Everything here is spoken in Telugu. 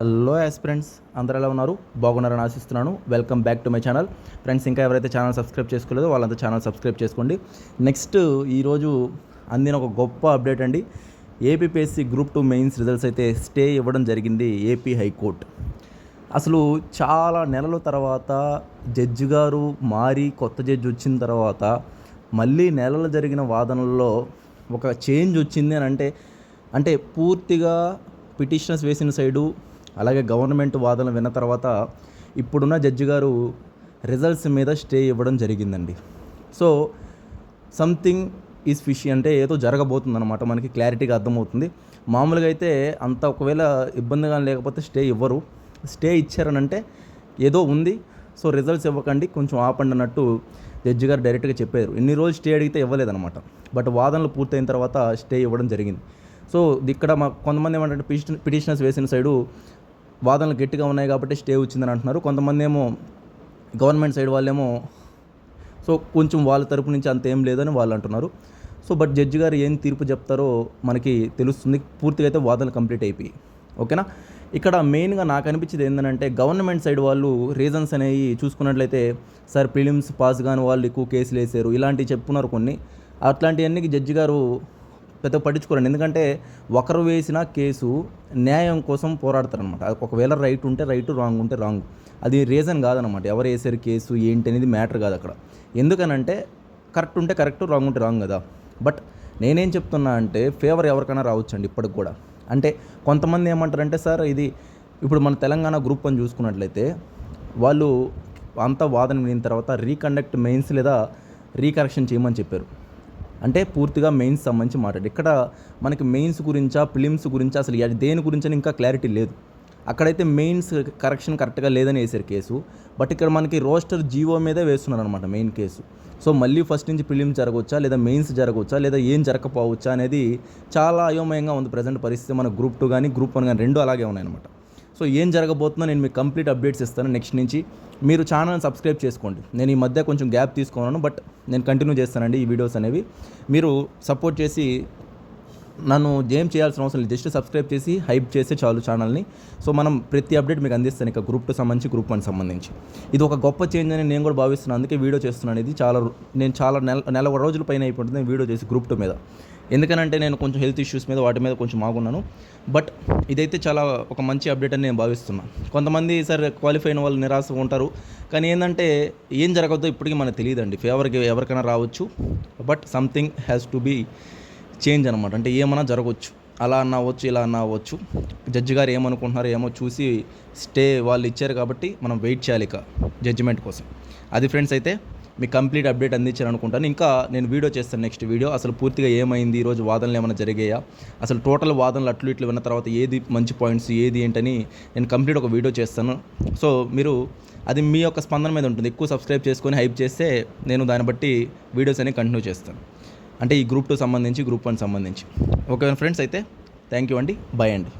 హలో ఆస్పిరెంట్స్, అందరూ ఎలా ఉన్నారు? బాగున్నారని ఆశిస్తున్నాను. Welcome back to my channel. Friends, ఇంకా ఎవరైతే ఛానల్ సబ్స్క్రైబ్ చేసుకోలేదో వాళ్ళంతా ఛానల్ సబ్స్క్రైబ్ చేసుకోండి. నెక్స్ట్ ఈరోజు అందిన ఒక గొప్ప అప్డేట్ అండి. ఏపీపీఎస్సీ గ్రూప్ 2 మెయిన్స్ రిజల్ట్స్ అయితే స్టే ఇవ్వడం జరిగింది ఏపీ హైకోర్టు. అసలు చాలా నెలల తర్వాత జడ్జి గారు మారి కొత్త జడ్జి వచ్చిన తర్వాత మళ్ళీ నెలలు జరిగిన వాదనల్లో ఒక చేంజ్ వచ్చింది అని అంటే పూర్తిగా పిటిషనర్స్ వేసిన సైడు అలాగే గవర్నమెంట్ వాదనలు విన్న తర్వాత ఇప్పుడున్న జడ్జి గారు రిజల్ట్స్ మీద స్టే ఇవ్వడం జరిగిందండి. సో సంథింగ్ ఈజ్ ఫిషీ, అంటే ఏదో జరగబోతుందన్నమాట. మనకి క్లారిటీగా అర్థమవుతుంది. మామూలుగా అయితే అంత ఒకవేళ ఇబ్బందిగా లేకపోతే స్టే ఇవ్వరు. స్టే ఇచ్చారనంటే ఏదో ఉంది, సో రిజల్ట్స్ ఇవ్వకండి, కొంచెం ఆపండి అన్నట్టు జడ్జి గారు డైరెక్ట్గా చెప్పారు. ఇన్ని రోజులు స్టే అడిగితే ఇవ్వలేదన్నమాట. బట్ వాదనలు పూర్తయిన తర్వాత స్టే ఇవ్వడం జరిగింది. సో ఇక్కడ కొంతమంది ఏమంటే పిటిషనర్స్ వేసిన సైడు వాదనలు గట్టిగా ఉన్నాయి కాబట్టి స్టే వచ్చిందని అంటున్నారు. కొంతమంది ఏమో గవర్నమెంట్ సైడ్ వాళ్ళేమో సో కొంచెం వాళ్ళ తరపు నుంచి అంత ఏం లేదని వాళ్ళు అంటున్నారు. సో బట్ జడ్జి గారు ఏం తీర్పు చెప్తారో మనకి తెలుస్తుంది. పూర్తిగా అయితే వాదనలు కంప్లీట్ అయిపోయి ఓకేనా. ఇక్కడ మెయిన్గా నాకు అనిపించేది ఏంటంటే గవర్నమెంట్ సైడ్ వాళ్ళు రీజన్స్ అనేవి చూసుకున్నట్లయితే, సార్ ప్రిలిమ్స్ పాస్ కాని వాళ్ళు ఎక్కువ కేసులు వేసారు, ఇలాంటివి చెప్పుకున్నారు కొన్ని. అట్లాంటివన్నీ జడ్జి గారు పెద్ద పట్టించుకోరండి. ఎందుకంటే ఒకరు వేసిన కేసు న్యాయం కోసం పోరాడతారనమాట. ఒకవేళ రైట్ ఉంటే రైట్, రాంగ్ ఉంటే రాంగ్, అది రీజన్ కాదనమాట. ఎవరు వేసారు కేసు ఏంటి అనేది మ్యాటర్ కాదు అక్కడ. ఎందుకనంటే కరెక్ట్ ఉంటే కరెక్ట్, రాంగ్ ఉంటే రాంగ్ కదా. బట్ నేనేం చెప్తున్నా అంటే ఫేవర్ ఎవరికైనా రావచ్చండి ఇప్పటికి కూడా. అంటే కొంతమంది ఏమంటారంటే, సార్ ఇది ఇప్పుడు మన తెలంగాణ గ్రూప్ అని చూసుకున్నట్లయితే వాళ్ళు అంతా వాదన వినిన తర్వాత రీకండక్ట్ మెయిన్స్ లేదా రీకరెక్షన్ చేయమని చెప్పారు. అంటే పూర్తిగా మెయిన్స్ సంబంధించి మాట్లాడి, ఇక్కడ మనకి మెయిన్స్ గురించా ప్రిలిమ్స్ గురించా అసలు దేని గురించి ఇంకా క్లారిటీ లేదు. అక్కడైతే మెయిన్స్ కరెక్షన్ కరెక్ట్గా లేదని వేసారు కేసు. బట్ ఇక్కడ మనకి రోస్టర్ జీవో మీదే వేస్తున్నారు అనమాట మెయిన్ కేసు. సో మళ్ళీ ఫస్ట్ నుంచి ప్రిలిమ్స్ జరగవచ్చా లేదా మెయిన్స్ జరగవచ్చా లేదా ఏం జరగకపోవచ్చా అనేది చాలా అయోమయంగా ఉంది ప్రజెంట్ పరిస్థితి. మన గ్రూప్ 2 కానీ గ్రూప్ 1 కానీ రెండు అలాగే ఉన్నాయన్నమాట. సో ఏం జరగబోతుందో నేను మీకు కంప్లీట్ అప్డేట్స్ ఇస్తాను నెక్స్ట్ నుంచి. మీరు ఛానల్ని సబ్స్క్రైబ్ చేసుకోండి. నేను ఈ మధ్య కొంచెం గ్యాప్ తీసుకున్నాను, బట్ నేను కంటిన్యూ చేస్తానండి ఈ వీడియోస్ అనేవి. మీరు సపోర్ట్ చేసి నన్ను ఏం చేయాల్సిన అవసరం లేదు, జస్ట్ సబ్స్క్రైబ్ చేసి హైప్ చేస్తే చాలు ఛానల్ని. సో మనం ప్రతి అప్డేట్ మీకు అందిస్తాను ఇక గ్రూప్ 2 సంబంధించి గ్రూప్ 1 సంబంధించి. ఇది ఒక గొప్ప చేంజ్ అని నేను కూడా భావిస్తున్నాను. అందుకే వీడియో చేస్తున్నాను. ఇది నేను చాలా నెల రోజుల పైన అయిపోతుంది వీడియో చేసి గ్రూప్ 2 మీద. ఎందుకనంటే నేను కొంచెం హెల్త్ ఇష్యూస్ మీద వాటి మీద కొంచెం ఆగున్నాను. బట్ ఇదైతే చాలా ఒక మంచి అప్డేట్ అని నేను భావిస్తున్నాను. కొంతమంది సార్ క్వాలిఫై అయిన వాళ్ళు నిరాశగా ఉంటారు, కానీ ఏంటంటే ఏం జరగద్దో ఇప్పటికీ మనకు తెలియదండి. ఫేవర్కి ఎవరికైనా రావచ్చు, but something has to be change అనమాట. అంటే ఏమైనా జరగవచ్చు, అలా అన్న అవ్వచ్చు, ఇలా అన్న అవ్వచ్చు. జడ్జి గారు ఏమనుకుంటున్నారో ఏమో చూసి స్టే వాళ్ళు ఇచ్చారు కాబట్టి మనం వెయిట్ చేయాలి ఇక జడ్జిమెంట్ కోసం. అది ఫ్రెండ్స్, అయితే మీకు కంప్లీట్ అప్డేట్ అందించాను అనుకుంటాను. ఇంకా నేను వీడియో చేస్తాను నెక్స్ట్ వీడియో. అసలు పూర్తిగా ఏమైంది, ఈరోజు వాదనలు ఏమైనా జరిగాయా, అసలు టోటల్ వాదనలు అట్లు ఇట్లు విన్న తర్వాత ఏది మంచి పాయింట్స్ ఏది ఏంటని నేను కంప్లీట్ ఒక వీడియో చేస్తాను. సో మీరు అది మీ యొక్క స్పందన మీద ఉంటుంది. ఎక్కువ సబ్స్క్రైబ్ చేసుకొని హైప్ చేస్తే నేను దాన్ని బట్టి వీడియోస్ అనేవి కంటిన్యూ చేస్తాను. అంటే ఈ గ్రూప్ 2 సంబంధించి గ్రూప్ 1 సంబంధించి. ఓకే ఫ్రెండ్స్, అయితే థ్యాంక్ యూ అండి, బాయ్ అండి.